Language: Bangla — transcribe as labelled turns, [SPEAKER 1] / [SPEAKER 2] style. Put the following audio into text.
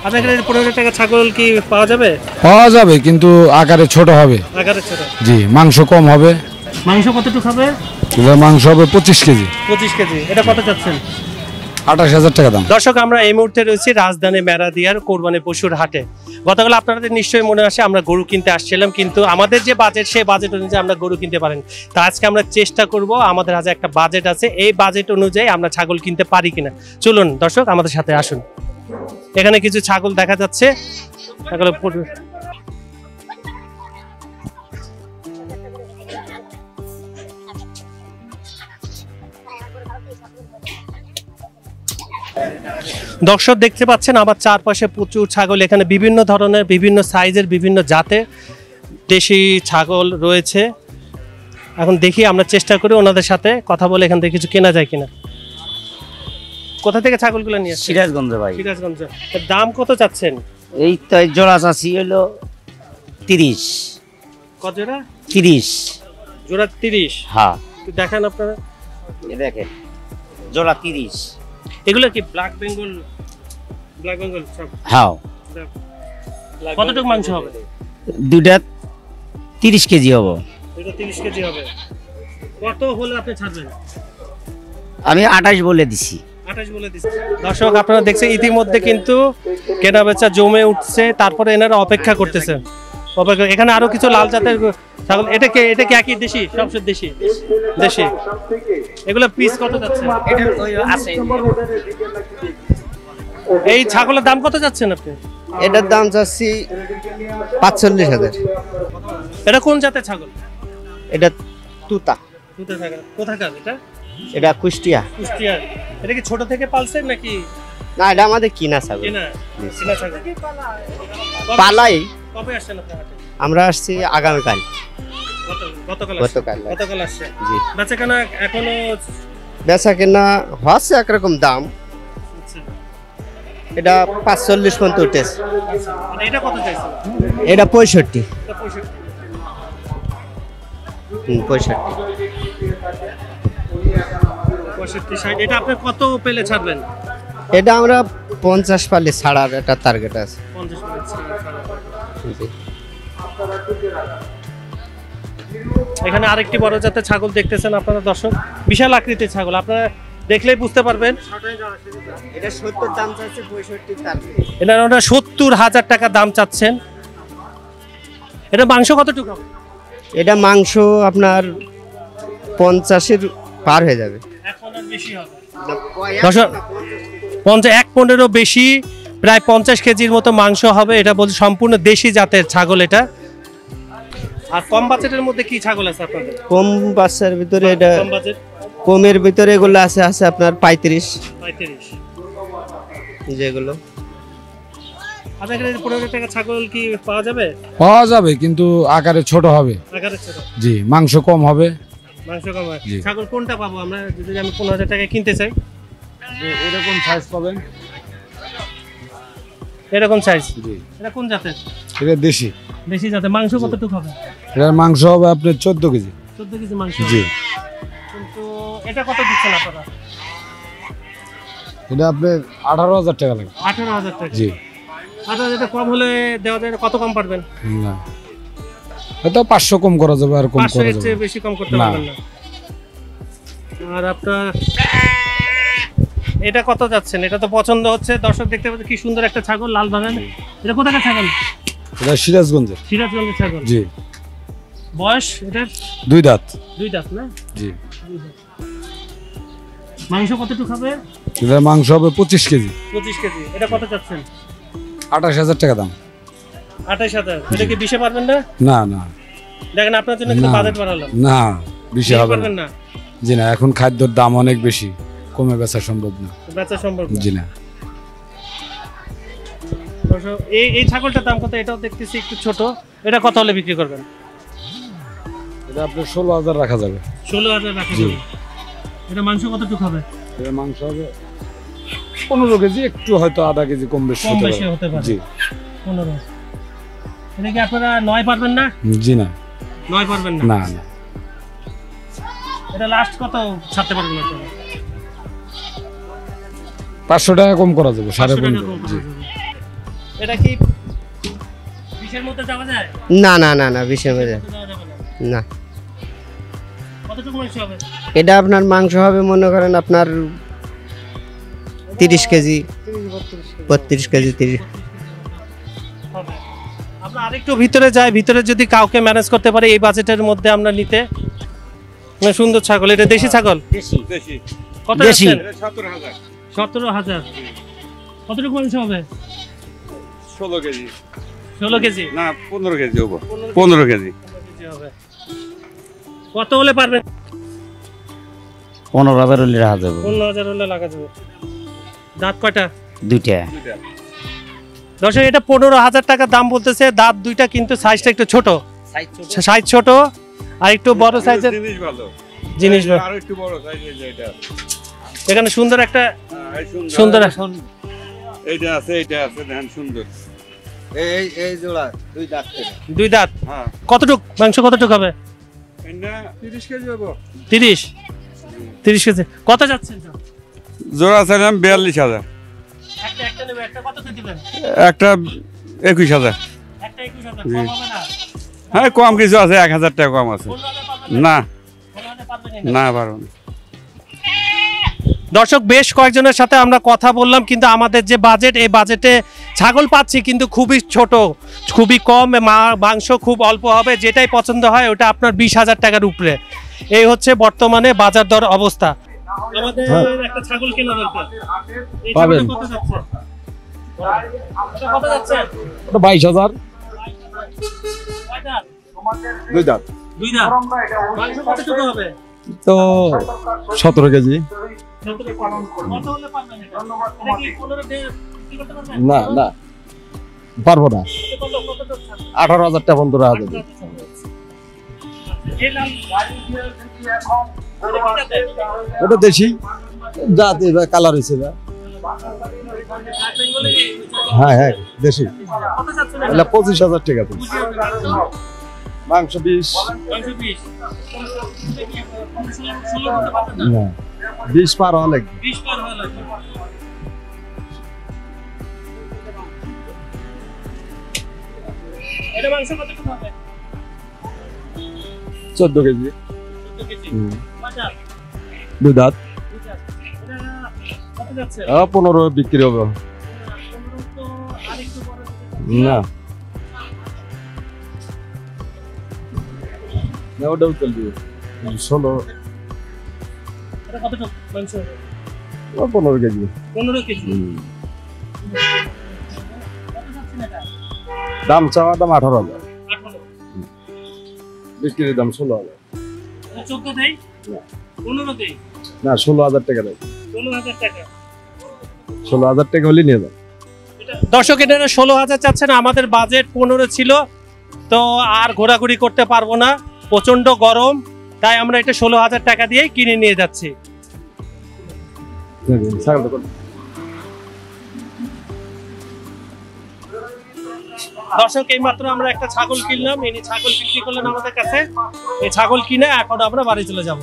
[SPEAKER 1] আপনার এখানে 15,000 টাকা ছাগল কি পাওয়া যাবে?
[SPEAKER 2] পাওয়া যাবে, কিন্তু আকারে ছোট হবে।
[SPEAKER 1] আকারে ছোট,
[SPEAKER 2] জি। মাংস কম হবে।
[SPEAKER 1] মাংস কতটুকু হবে?
[SPEAKER 2] মাংস হবে 25 কেজি।
[SPEAKER 1] 25 কেজি। এটা কত চাচ্ছেন?
[SPEAKER 2] 28,000 টাকা দাম।
[SPEAKER 1] দর্শক, আমরা এই মুহূর্তে রয়েছি রাজধানী মেরাদিয়ার কোরবানি পশুর হাটে। গতকাল আপনাদের নিশ্চয়ই মনে আসে আমরা গরু কিনতে আসছিলাম, কিন্তু আমাদের যে বাজেট সেই বাজেট অনুযায়ী আমরা গরু কিনতে পারিনি। তা আজকে আমরা চেষ্টা করব, আমাদের হাতে একটা বাজেট আছে, এই বাজেট অনুযায়ী আমরা ছাগল কিনতে পারি কিনা। চলুন দর্শক, আমাদের সাথে আসুন। এখানে কিছু ছাগল দেখা যাচ্ছে। দর্শক দেখতে পাচ্ছেন আমার চারপাশে প্রচুর ছাগল। এখানে বিভিন্ন ধরনের, বিভিন্ন সাইজের, বিভিন্ন জাতের দেশি ছাগল রয়েছে। এখন দেখি, আমরা চেষ্টা করি ওনাদের সাথে কথা বলে এখান থেকে কিছু কেনা যায় কিনা। কোথা থেকে ছাগলগুলো নিয়ে আসছেন?
[SPEAKER 3] সিরাজগঞ্জ ভাই।
[SPEAKER 1] সিরাজগঞ্জ। দাম কত চাচ্ছেন?
[SPEAKER 3] এই তো জোড়া চাচ্ছি হলো 30।
[SPEAKER 1] কত জোড়া?
[SPEAKER 3] 30
[SPEAKER 1] জোড়া 30।
[SPEAKER 3] হ্যাঁ,
[SPEAKER 1] দেখেন আপনারা,
[SPEAKER 3] এই দেখেন জোড়া 30।
[SPEAKER 1] এগুলো কি ব্ল্যাক বেঙ্গল? ব্ল্যাক বেঙ্গল সব?
[SPEAKER 3] হ্যাঁ।
[SPEAKER 1] কতটুকু মাংস হবে?
[SPEAKER 3] দুইটা 30 কেজি হবে।
[SPEAKER 1] এটা 30 কেজি হবে। কত হলে আপনি ছাড়বেন?
[SPEAKER 3] আমি 28 বলে দিছি।
[SPEAKER 1] 28 বলে দিচ্ছি। দর্শক আপনারা দেখছেন ইতিমধ্যে কিন্তু কেনা বেচা জমে উঠছে, তারপরে এনারা অপেক্ষা করতেছে। এখানে আরো কিছু লাল জাতের ছাগল। এটা কি একই দেশি? সব দেশি। দেশি। এগুলো পিস কত যাচ্ছে? এই ছাগলের দাম কত যাচ্ছেন আপনি?
[SPEAKER 4] এটার দাম চাচ্ছি 45,000।
[SPEAKER 1] এটা কোন জাতের ছাগল?
[SPEAKER 4] এটা তুতা।
[SPEAKER 1] তুতা ছাগল। কোথাকার এটা?
[SPEAKER 4] এটা কুষ্টিয়া।
[SPEAKER 1] কুষ্টিয়া। এটা কি ছোট থেকে পালছেন নাকি?
[SPEAKER 4] না, এটা আমাদের কিনা ছাগল।
[SPEAKER 1] কিনা ছাগল।
[SPEAKER 4] পালাই।
[SPEAKER 1] কবে আসছেন আপনি হাটে?
[SPEAKER 4] আমরা আসছি আগামীকাল।
[SPEAKER 1] গতকাল আসছে। জি। বেচা কেনা এখনো?
[SPEAKER 4] বেচা কেনা হচ্ছে একরকম দাম। এটা 45 পর্যন্ত উঠেছে।
[SPEAKER 1] এটা কত চাইছেন?
[SPEAKER 4] এটা 65। 65।
[SPEAKER 1] এটা আপনি কত পেলে ছাড়বেন?
[SPEAKER 4] এটা আমরা 50 পালে ছাড়ার একটা টার্গেট আছে।
[SPEAKER 1] 50 পালে ছাড়া। এখানে আরেকটি বড় জাতের ছাগল দেখতেছেন আপনারা দর্শক, বিশাল আকৃতির ছাগল। আপনারা দেখলেই বুঝতে পারবেন।
[SPEAKER 4] এটা 70 দাম চাচ্ছে, 65 টার্গেট।
[SPEAKER 1] এটা 70,000 টাকা দাম চাচ্ছেন। এটা মাংস কতটুকু হবে?
[SPEAKER 4] এটা মাংস আপনার 50-এর পার হয়ে যাবে।
[SPEAKER 1] এখন আর বেশি হবে। দর্শক 15 বেশি, প্রায় 50 কেজির মতো মাংস হবে। এটা বলছে সম্পূর্ণ দেশি জাতের ছাগল এটা। আর কম বাজেটের মধ্যে কি ছাগল আছে আপনাদের?
[SPEAKER 4] কম বাচ্চার ভিতরে এটা
[SPEAKER 1] কম বাজেট,
[SPEAKER 4] কমের ভিতরে এগুলো আছে আপনার 35। যেগুলো
[SPEAKER 1] আপনার এখানে 15,000 টাকা ছাগল কি পাওয়া যাবে?
[SPEAKER 2] পাওয়া যাবে, কিন্তু আকারে ছোট হবে।
[SPEAKER 1] আকারে ছোট।
[SPEAKER 2] জি। মাংস কম হবে।
[SPEAKER 1] মাংস কম হবে। ছাগল কোনটা পাবো আমরা যদি আমি 15,000 টাকা কিনতে চাই?
[SPEAKER 2] এরকম সাইজ পাবেন।
[SPEAKER 1] এরকম সাইজ?
[SPEAKER 2] জি।
[SPEAKER 1] এটা কোন জাতের?
[SPEAKER 2] এটা দেশি।
[SPEAKER 1] দেশি জাতের। মাংস কতটুকু হবে?
[SPEAKER 2] এর মাংস হবে আপনার 14 কেজি।
[SPEAKER 1] 14 কেজি মাংস।
[SPEAKER 2] জি।
[SPEAKER 1] কিন্তু এটা কত দিচ্ছেন আপনারা?
[SPEAKER 2] এটা আপনার 18,000 টাকা লাগবে।
[SPEAKER 1] 18,000 টাকা?
[SPEAKER 2] জি।
[SPEAKER 1] 18,000 কম হলে দেওয়া যায়? কত কম পারবেন?
[SPEAKER 2] না, এটা 500 কম করা যাবে, আর কম করা
[SPEAKER 1] 500 এর
[SPEAKER 2] যাবে
[SPEAKER 1] চেয়ে বেশি কম করতে পারবেন না। আর আপনার এটা কত যাচ্ছেন? এটা তো পছন্দ হচ্ছে। দর্শক দেখতে পাচ্ছেন কি সুন্দর একটা ছাগল, লাল বাগান। এটা কোথাকার ছাগল?
[SPEAKER 2] এটা সিরাজগঞ্জের।
[SPEAKER 1] সিরাজগঞ্জের ছাগল।
[SPEAKER 2] জি।
[SPEAKER 1] বয়স এটা?
[SPEAKER 2] 2 দাঁত।
[SPEAKER 1] 2 দাঁত না?
[SPEAKER 2] জি।
[SPEAKER 1] মাংস কতটুকু হবে?
[SPEAKER 2] এটা মাংস হবে 25 কেজি।
[SPEAKER 1] 25 কেজি। এটা কত চাচ্ছেন?
[SPEAKER 2] 28,000 টাকা দাম।
[SPEAKER 1] 28,000। এটা কি বিশে পারবেন না?
[SPEAKER 2] না না,
[SPEAKER 1] দেখেন আপনার জন্য কিন্তু বাজেট বাড়ালাম।
[SPEAKER 2] না, বিশে হবে
[SPEAKER 1] না।
[SPEAKER 2] জি না, এখন খাদ্যের দাম অনেক বেশি, কমে বেচা সম্ভব না।
[SPEAKER 1] বেচা সম্ভব না?
[SPEAKER 2] জি না।
[SPEAKER 1] এই ছাগলটার দাম কত? এটাও দেখতেছি একটু ছোট। এটা কত হলে বিক্রি করবেন?
[SPEAKER 2] এটা আপনার 16,000 রাখা যাবে।
[SPEAKER 1] 16,000 রাখা যাবে। এটা মাংস কতটুকু হবে?
[SPEAKER 2] এটা মাংস হবে 15 কেজি, একটু হয়তো আধা কেজি কম বেশি
[SPEAKER 1] হতে পারে।
[SPEAKER 2] জি।
[SPEAKER 1] 15। এটা কি আপনারা 9 পারবেন না?
[SPEAKER 2] জি না।
[SPEAKER 1] 9 পারবেন না?
[SPEAKER 2] না না।
[SPEAKER 1] এটা লাস্ট কত ছাড়তে পারবেন আপনারা?
[SPEAKER 2] 500 টাকা কম করা যাবে, 5.5। জি।
[SPEAKER 1] এটা কি বিশের মধ্যে যাওয়া যায়?
[SPEAKER 4] না না না না বিশের মধ্যে
[SPEAKER 1] যাওয়া যাবে না।
[SPEAKER 4] না।
[SPEAKER 1] কতটুকু মাংস হবে?
[SPEAKER 4] এটা আপনার মাংস হবে মনে করেন আপনার 30 কেজি 32 কেজি 30।
[SPEAKER 1] হবে। আমরা আরেকটু ভিতরে যাই, ভিতরে যদি কাউকে ম্যানেজ করতে পারে এই বাজেটের মধ্যে আমরা নিতে। মানে সুন্দর ছাগল, এটা দেশি ছাগল।
[SPEAKER 3] দেশি
[SPEAKER 5] দেশি
[SPEAKER 1] কত
[SPEAKER 3] দেশি।
[SPEAKER 1] যাচ্ছেন?
[SPEAKER 5] 17,000
[SPEAKER 1] 17,000। কতটুকু মাংস হবে?
[SPEAKER 5] 16 কেজি
[SPEAKER 1] 16 কেজি।
[SPEAKER 5] না 15 কেজি হবে 15 কেজি
[SPEAKER 1] কেজি হবে। কত হলে পারবেন?
[SPEAKER 3] 15,000 হলে রাখা যাবে।
[SPEAKER 1] 15,000 হলে লাগা যাবে। দাঁত কয়টা?
[SPEAKER 3] দুইটা।
[SPEAKER 1] দর্শক, এটা 15,000 টাকা দাম বলতেছে। দাঁত দুইটা, কিন্তু সাইজটা একটু ছোট, সাইজ ছোট আর একটু বড় সাইজের
[SPEAKER 5] জিনিস ভালো
[SPEAKER 1] জিনিস।
[SPEAKER 5] আর একটু বড় সাইজের এটা
[SPEAKER 1] এখানে সুন্দর একটা
[SPEAKER 5] এই
[SPEAKER 1] সুন্দর
[SPEAKER 5] এইটা আছে দেখেন সুন্দর
[SPEAKER 2] এই জোড়া
[SPEAKER 1] দুই দাঁত।
[SPEAKER 5] হ্যাঁ
[SPEAKER 1] কতটুক মাংস কতটুক হবে?
[SPEAKER 5] এটা 30 কেজি হবে
[SPEAKER 1] 30 কেজি। কত যাচ্ছেন?
[SPEAKER 5] জোড়া ছিলাম 42,000
[SPEAKER 1] একটা নেবে, একটা কত দিবেন?
[SPEAKER 5] একটা 21,000
[SPEAKER 1] একটা 21,000 কম হবে না?
[SPEAKER 5] হ্যাঁ কম কিছু আছে 1,000 টাকা কম আছে
[SPEAKER 1] 15,000 পারবেন
[SPEAKER 5] না
[SPEAKER 1] 15,000 পারবেন না?
[SPEAKER 5] না পারবো না
[SPEAKER 1] দর্শক, বেশ কয়েকজনের সাথে আমরা কথা বললাম, কিন্তু আমাদের যে বাজেট, এই বাজেটে ছাগল পাচ্ছি কিন্তু খুবই ছোট, খুবই কম, মাংস খুব অল্প হবে। যেটাই পছন্দ হয় ওটা আপনার 20,000 টাকার উপরে। এই হচ্ছে বর্তমানে বাজার দর অবস্থা। আমাদের একটা ছাগল কেনা দরকার। এই
[SPEAKER 2] পাবেন।
[SPEAKER 1] ছাগলটা কত যাচ্ছে? এটা কত যাচ্ছে?
[SPEAKER 2] ওটা 22,000
[SPEAKER 1] কয় দাঁত?
[SPEAKER 2] দুই দাঁত
[SPEAKER 1] দুই দাঁত। মাংস কতটুকু হবে?
[SPEAKER 2] তো 17 কেজি।
[SPEAKER 1] কত হলে পারবেন এটা? এটা কি 15 দিয়ে বিক্রি করতে পারবেন?
[SPEAKER 2] না না পারবো না।
[SPEAKER 1] কত কত যাচ্ছে?
[SPEAKER 2] 18,000 টাকা 15,000।
[SPEAKER 1] এই লাল
[SPEAKER 2] ওটা দেশি জাত এবার কালার হয়েছে না। হ্যাঁ হ্যাঁ দেশি।
[SPEAKER 1] কত যাচ্ছে না?
[SPEAKER 2] এটা 25,000 টাকা পিস। মাংস 20 না 20 পার হওয়া লাগবে।
[SPEAKER 1] এটা মাংস কতটুকু হবে?
[SPEAKER 2] 14 কেজি।
[SPEAKER 1] 14 কেজি।
[SPEAKER 2] হুম।
[SPEAKER 1] বাজার
[SPEAKER 2] দুই দাঁত।
[SPEAKER 1] এটা কত যাচ্ছে?
[SPEAKER 2] 15 বিক্রি হবে।
[SPEAKER 1] 15 তো আরেকটু বড় হবে।
[SPEAKER 2] না না ওটাও চলবে 16
[SPEAKER 1] এটা কতটুকু মাংস হবে?
[SPEAKER 2] 15 কেজি।
[SPEAKER 1] 15 কেজি।
[SPEAKER 2] হুম।
[SPEAKER 1] কত যাচ্ছে না এটা?
[SPEAKER 2] দাম চাওয়া দাম 18,000।
[SPEAKER 1] 18।
[SPEAKER 2] বিক্রির দাম 16,000।
[SPEAKER 1] এটা 14 দেই? 15 দেই?
[SPEAKER 2] না 16,000 টাকা দেয়।
[SPEAKER 1] 15,000 টাকা।
[SPEAKER 2] 16,000 টাকা হলে নিয়ে যান।
[SPEAKER 1] দর্শক, এটা 16,000 চাচ্ছেন। আমাদের বাজেট 15 ছিল, তো আর ঘোরাঘুরি করতে পারবো না, প্রচন্ড গরম, তাই আমরা এটা 16,000 টাকা দিয়ে কিনে নিয়ে যাচ্ছি। দর্শক, এই মাত্র আমরা একটা ছাগল কিনলাম, ইনি ছাগল বিক্রি করলেন আমাদের কাছে। এই ছাগল কিনে এখন আমরা বাড়ি চলে যাব।